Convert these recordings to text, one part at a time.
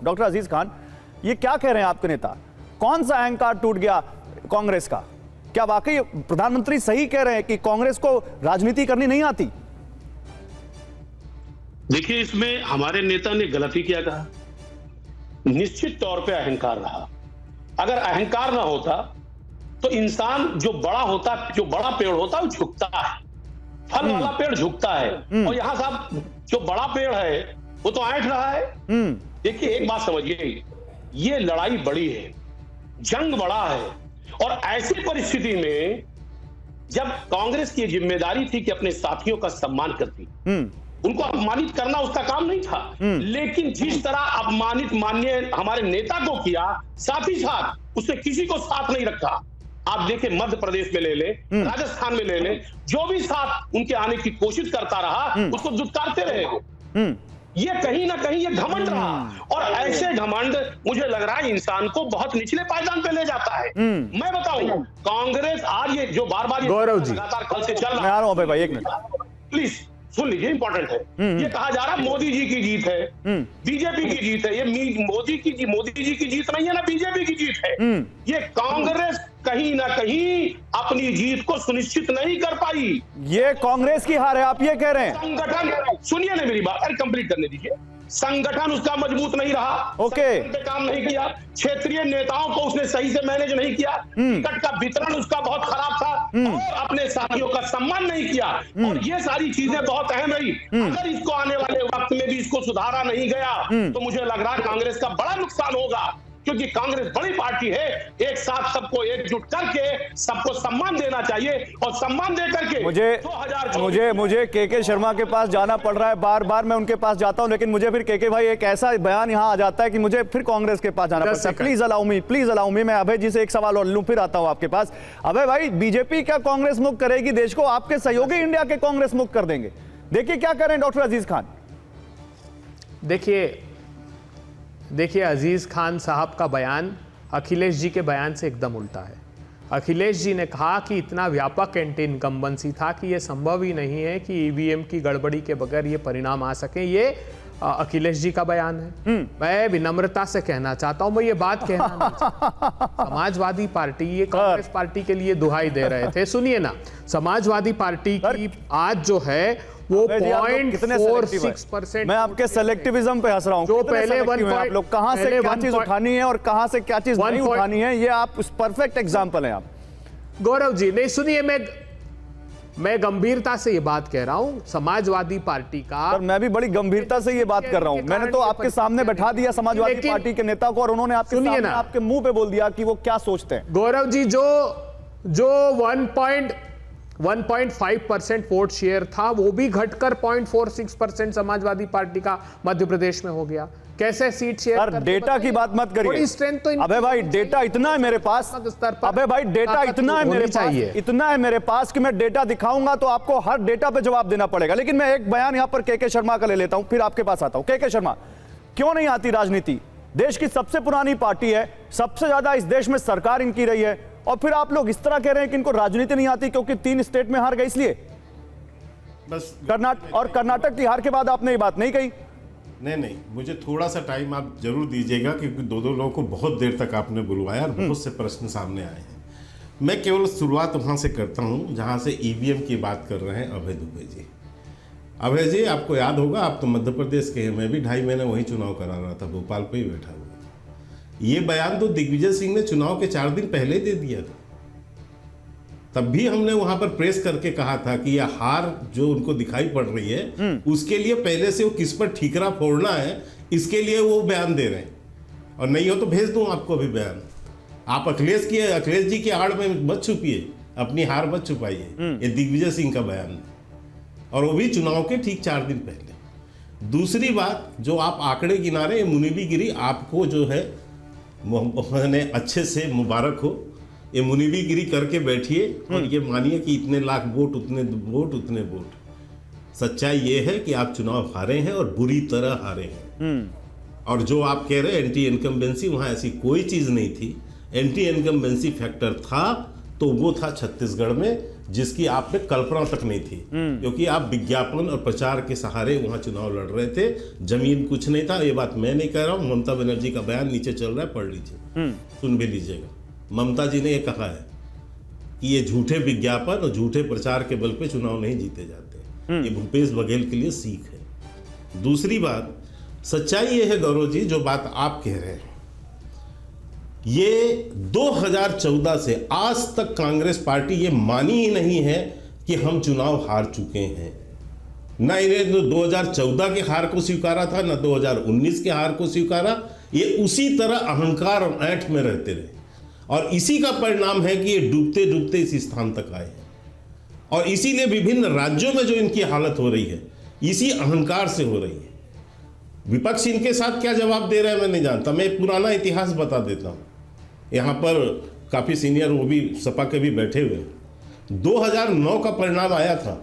Doctor अजीज खान, ये क्या कह रहे हैं आपके नेता? कौन सा अहंकार टूट गया कांग्रेस का? क्या वाकई प्रधानमंत्री सही कह रहे हैं कि कांग्रेस को राजनीति करनी नहीं आती? देखिए, इसमें हमारे नेता ने गलती क्या कहा। निश्चित तौर पे अहंकार रहा। अगर अहंकार ना होता तो इंसान जो बड़ा होता, जो बड़ा पेड़ होता, वो झुकता है। फल वाला पेड़ झुकता है, और यहां साहब जो बड़ा पेड़ है वो तो ऐंठ रहा है। देखिए, एक बात समझिए, ये लड़ाई बड़ी है, जंग बड़ा है, और ऐसी परिस्थिति में जब कांग्रेस की जिम्मेदारी थी कि अपने साथियों का सम्मान करती, उनको अपमानित करना उसका काम नहीं था, लेकिन जिस तरह अपमानित माननीय हमारे नेता को किया, साथ ही साथ उसने किसी को साथ नहीं रखा। आप देखें, मध्य प्रदेश में ले लें, राजस्थान में ले लें, जो भी साथ उनके आने की कोशिश करता रहा उसको दुत्कारते रहे। ये कहीं ना कहीं ये घमंड रहा, और ऐसे घमंड मुझे लग रहा है इंसान को बहुत निचले पायदान पे ले जाता है। मैं बताऊं, कांग्रेस आज ये जो बार बार लगातार कल से चल रहा है, भाई एक मिनट प्लीज सुन लीजिए, इंपॉर्टेंट है। ये कहा जा रहा है मोदी जी की जीत है, बीजेपी की जीत है। ये मोदी जी की जीत नहीं है ना, बीजेपी की जीत है। ये कांग्रेस कहीं ना कहीं अपनी जीत को सुनिश्चित नहीं कर पाई। ये कांग्रेस की हार है, आप ये कह रहे हैं? संगठन, सुनिए ना मेरी बात, अरे कंप्लीट करने दीजिए। संगठन उसका मजबूत नहीं रहा, ओके, पे काम नहीं किया, क्षेत्रीय नेताओं को उसने सही से मैनेज नहीं किया, टिकट का वितरण उसका बहुत खराब था, और अपने साथियों का सम्मान नहीं किया, और ये सारी चीजें बहुत अहम रही। अगर इसको आने वाले वक्त में भी इसको सुधारा नहीं गया तो मुझे लग रहा है कांग्रेस का बड़ा नुकसान होगा, क्योंकि कांग्रेस बड़ी पार्टी है। एक साथ सबको एकजुट करके सबको सम्मान देना चाहिए, और सम्मान दे करके मुझे के शर्मा के पास जाना पड़ रहा है, बार बार मैं उनके पास जाता हूं, लेकिन मुझे फिर के भाई एक ऐसा बयान यहां आ जाता है कि मुझे फिर कांग्रेस के पास जाना पड़ता है। प्लीज अलाउ मी, मैं अभय जी से एक सवाल और लूं, फिर आता हूं आपके पास। अभय भाई, बीजेपी क्या कांग्रेस मुक्त करेगी देश को? आपके सहयोगी इंडिया के कांग्रेस मुक्त कर देंगे। देखिए क्या कर रहे हैं डॉक्टर अजीज खान। देखिए अजीज खान साहब का बयान अखिलेश जी के बयान से एकदम उल्टा है। अखिलेश जी ने कहा कि इतना व्यापक एंटी इनकम्बेंसी था कि यह संभव ही नहीं है कि ईवीएम की गड़बड़ी के बगैर ये परिणाम आ सके। ये अखिलेश जी का बयान है। मैं विनम्रता से कहना चाहता हूं, मैं ये बात कहना नहीं चाहता। समाजवादी पार्टी ये कांग्रेस पार्टी के लिए दुहाई दे रहे थे। सुनिए ना, समाजवादी पार्टी की आज जो है वो 0.46%। मैं आपके सेलेक्टिविज्म पे हंस रहा हूं। जो पहले आप लोग कहां से क्या चीज उठानी है और कहां से क्या चीज नहीं उठानी है, ये आप उस परफेक्ट एग्जांपल हैं आप। गौरव जी, नहीं सुनिए, मैं गंभीरता से ये बात कह रहा हूं। समाजवादी पार्टी का, और मैं भी बड़ी गंभीरता से ये बात कर रहा हूं। मैंने तो आपके सामने बैठा दिया समाजवादी पार्टी के नेता को, और उन्होंने आपके सामने आपके मुंह पे बोल दिया कि वो क्या सोचते हैं। गौरव जी, जो 1.5% वोट शेयर था वो भी घटकर 0.46% समाजवादी पार्टी का मध्य प्रदेश में हो गया। कैसे सीट शेयर? डेटा की बात मत करिए। स्ट्रेंथ तो अबे भाई, डेटा इतना है मेरे पास, अबे भाई डेटा इतना है मेरे पास, इतना है मेरे पास कि मैं डेटा दिखाऊंगा तो आपको हर डेटा पे जवाब देना पड़ेगा। लेकिन मैं एक बयान यहां पर के शर्मा का ले लेता हूं, फिर आपके पास आता हूं। के शर्मा, क्यों नहीं आती राजनीति? देश की सबसे पुरानी पार्टी है, सबसे ज्यादा इस देश में सरकार इनकी रही है, और फिर आप लोग इस तरह कह रहे हैं कि इनको राजनीति नहीं आती क्योंकि 3 स्टेट में हार गए इसलिए। बस कर्नाटक की हार के बाद आपने ये बात नहीं कही। नहीं, मुझे थोड़ा सा टाइम आप जरूर दीजिएगा, क्योंकि दो लोगों को बहुत देर तक आपने बुलवाया और बहुत से प्रश्न सामने आए हैं। मैं केवल शुरुआत वहां से करता हूं जहां से ईवीएम की बात कर रहे हैं अभय दुबे जी। अभय जी, आपको याद होगा, आप तो मध्य प्रदेश के हैं, मैं भी 2.5 महीने वहीं चुनाव करा रहा था, भोपाल पे ही बैठा हुआ। ये बयान तो दिग्विजय सिंह ने चुनाव के 4 दिन पहले दे दिया था। तब भी हमने वहां पर प्रेस करके कहा था कि यह हार जो उनको दिखाई पड़ रही है, उसके लिए पहले से वो किस पर ठीकरा फोड़ना है, इसके लिए वो बयान दे रहे हैं। और नहीं हो तो भेज दूं आपको भी बयान। आप अखिलेश जी की आड़ में मत छुपिए, अपनी हार मत छुपाइए। ये दिग्विजय सिंह का बयान है, और वो भी चुनाव के ठीक 4 दिन पहले। दूसरी बात, जो आप आंकड़े गिना रहे हैं, मुनीबीगिरी, आपको जो है मैंने अच्छे से मुबारक हो। ये मुनीबीगिरी करके बैठिए और ये मानिए कि इतने लाख वोट, उतने वोट। सच्चाई ये है कि आप चुनाव हारे हैं, और बुरी तरह हारे हैं। और जो आप कह रहे हैं एंटी इनकम्बेंसी, वहां ऐसी कोई चीज नहीं थी। एंटी इनकम्बेंसी फैक्टर था तो वो था छत्तीसगढ़ में, जिसकी आप में कल्पना तक नहीं थी, क्योंकि आप विज्ञापन और प्रचार के सहारे वहां चुनाव लड़ रहे थे। जमीन कुछ नहीं था। ये बात मैं नहीं कह रहा हूं, ममता बनर्जी का बयान नीचे चल रहा है, पढ़ लीजिए, सुन भी लीजिएगा। ममता जी ने ये कहा है कि ये झूठे विज्ञापन और झूठे प्रचार के बल पे चुनाव नहीं जीते जाते। ये भूपेश बघेल के लिए सीख है। दूसरी बात, सच्चाई ये है गौरव जी, जो बात आप कह रहे हैं, ये 2014 से आज तक कांग्रेस पार्टी ये मानी ही नहीं है कि हम चुनाव हार चुके हैं। ना इन्हें 2014 के हार को स्वीकारा था, ना 2019 के हार को स्वीकारा। ये उसी तरह अहंकार और ऐंठ में रहते रहे, और इसी का परिणाम है कि ये डूबते डूबते इस स्थान तक आए हैं। और इसीलिए विभिन्न राज्यों में जो इनकी हालत हो रही है, इसी अहंकार से हो रही है। विपक्ष इनके साथ क्या जवाब दे रहा है मैं नहीं जानता। मैं एक पुराना इतिहास बता देता हूँ। यहाँ पर काफ़ी सीनियर वो भी सपा के भी बैठे हुए हैं। 2009 का परिणाम आया था।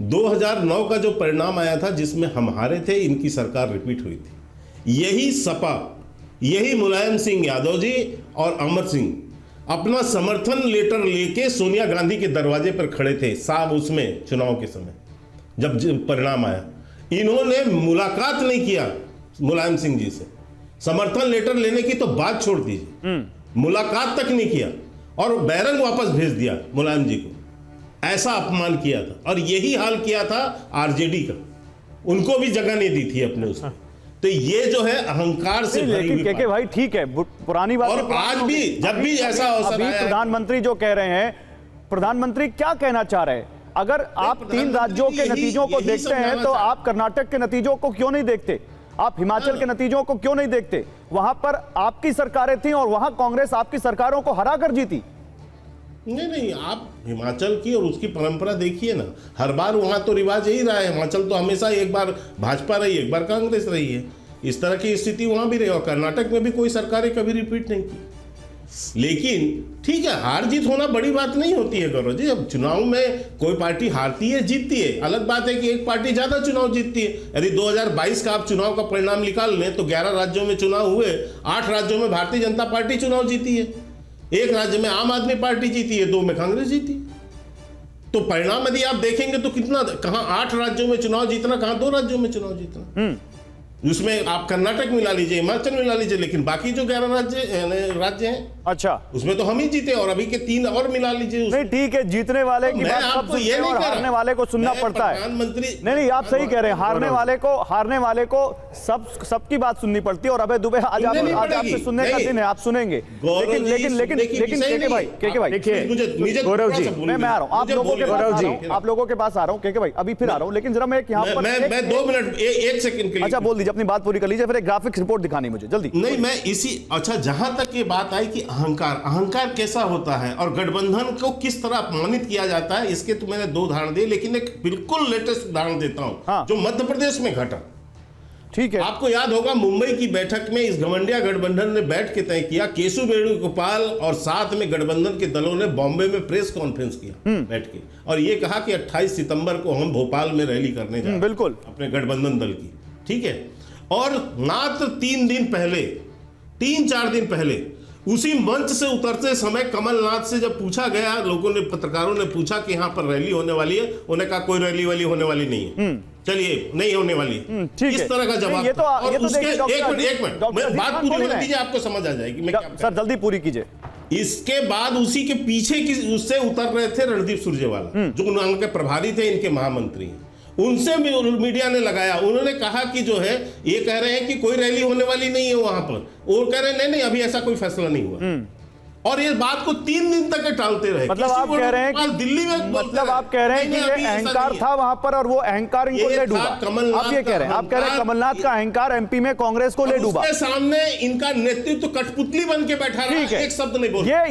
2009 का जो परिणाम आया था, जिसमें हम हारे थे, इनकी सरकार रिपीट हुई थी। यही सपा, यही मुलायम सिंह यादव जी और अमर सिंह अपना समर्थन लेटर लेके सोनिया गांधी के दरवाजे पर खड़े थे साहब, उसमें चुनाव के समय जब परिणाम आया। इन्होंने मुलाकात नहीं किया मुलायम सिंह जी से। समर्थन लेटर लेने की तो बात छोड़ दीजिए, मुलाकात तक नहीं किया, और बैरंग वापस भेज दिया मुलायम जी को। ऐसा अपमान किया था। और यही हाल किया था आरजेडी का, उनको भी जगह नहीं दी थी अपने उसमें। तो ये जो है अहंकार से भरी हुई के भाई ठीक है, पुरानी बात। और आज भी जब भी ऐसा अवसर आया, प्रधानमंत्री जो कह रहे हैं, प्रधानमंत्री क्या कहना चाह रहे हैं? अगर आप 3 राज्यों के नतीजों को देखते हैं तो आप कर्नाटक के नतीजों को क्यों नहीं देखते? आप हिमाचल के नतीजों को क्यों नहीं देखते? वहां पर आपकी सरकारें थी और वहां कांग्रेस आपकी सरकारों को हरा कर जीती। नहीं, आप हिमाचल की और उसकी परंपरा देखिए ना। हर बार वहां तो रिवाज यही रहा है। हिमाचल तो हमेशा एक बार भाजपा रही, एक बार कांग्रेस रही है। इस तरह की स्थिति वहां भी रही, और कर्नाटक में भी कोई सरकारें कभी रिपीट नहीं की। लेकिन ठीक है, हार जीत होना बड़ी बात नहीं होती है गौरव जी। अब चुनाव में कोई पार्टी हारती है, जीतती है। अलग बात है कि एक पार्टी ज्यादा चुनाव जीतती है। यदि 2022 का आप चुनाव का परिणाम निकाल लें तो 11 राज्यों में चुनाव हुए, 8 राज्यों में भारतीय जनता पार्टी चुनाव जीती है, 1 राज्य में आम आदमी पार्टी जीती है, 2 में कांग्रेस जीती। तो परिणाम यदि आप देखेंगे तो कितना, कहां 8 राज्यों में चुनाव जीतना, कहां 2 राज्यों में चुनाव जीतना। उसमें आप कर्नाटक मिला लीजिए, हिमाचल मिला लीजिए, लेकिन बाकी जो 11 राज्य हैं, अच्छा, उसमें तो हम ही जीते, और अभी के 3 और मिला लीजिए। नहीं ठीक है, जीतने वाले की बात सब सुनते हैं और हारने वाले को सुनना पड़ता है। प्रधानमंत्री नहीं, आप सही कह रहे हैं। हारने वाले को सबकी बात सुननी पड़ती है। और अबे दुबे आज आपसे सुनने का दिन है, आप सुनेंगे। लेकिन केके भाई देखिए, गौरव जी, मैं आ रहा हूँ आप लोगों के पास आ रहा हूँ केके भाई, अभी फिर आ रहा हूँ। लेकिन जरा मैं यहाँ पर मैं 2 मिनट 1 सेकंड के लिए, अच्छा बोल दीजिए, अपनी बात पूरी कर लीजिए, फिर एक ग्राफिक्स रिपोर्ट दिखानी मुझे जल्दी। नहीं, मैं इसी, अच्छा, जहां तक ये बात आई कि अहंकार कैसा होता है और गठबंधन को किस तरह अपमानित किया जाता है, इसके तो मैंने 2 उदाहरण दिए, लेकिन एक बिल्कुल लेटेस्ट उदाहरण देता हूं। हाँ। जो मध्य प्रदेश में घटा, ठीक है, आपको याद होगा मुंबई की बैठक में इस घमंडिया गठबंधन ने बैठ के तय किया। केशु वेणुगोपाल और साथ में गठबंधन के दलों ने बॉम्बे में प्रेस कॉन्फ्रेंस किया बैठ के, और ये कहा कि 28 सितंबर को हम भोपाल में रैली करने जा रहे हैं, बिल्कुल, अपने गठबंधन दल की, ठीक है। और मात्र 3-4 दिन पहले उसी मंच से उतरते समय कमलनाथ से जब पूछा गया, लोगों ने, पत्रकारों ने पूछा कि यहाँ पर रैली होने वाली है, उन्होंने कहा कोई रैली वाली होने वाली नहीं है, चलिए नहीं होने वाली है। इस तरह का जवाब। और उसके एक मिनट बात पूरी होने दीजिए, आपको समझ आ जाएगी मैं क्या सर, जल्दी पूरी कीजिए। इसके बाद उसी के पीछे की उससे उतर रहे थे रणदीप सुरजेवाला, जो उनके प्रभारी थे, इनके महामंत्री, उनसे भी मीडिया ने लगाया। उन्होंने कहा कि जो है, ये कह रहे हैं कि कोई रैली होने वाली नहीं है वहां पर, और कह रहे हैं नहीं अभी ऐसा कोई फैसला नहीं हुआ। और ये बात को 3 दिन तक टालते रहे। मतलब आप कह रहे हैं कि दिल्ली में, मतलब आप कह रहे हैं कि ये अहंकार था वहां पर और वो अहंकार इनको ले डूबा। आप ये कह रहे हैं, आप कह रहे हैं कमलनाथ का अहंकार एमपी में कांग्रेस को ले डूबा। सामने इनका नेतृत्व कठपुतली बन के बैठा रहा, एक शब्द नहीं बोल।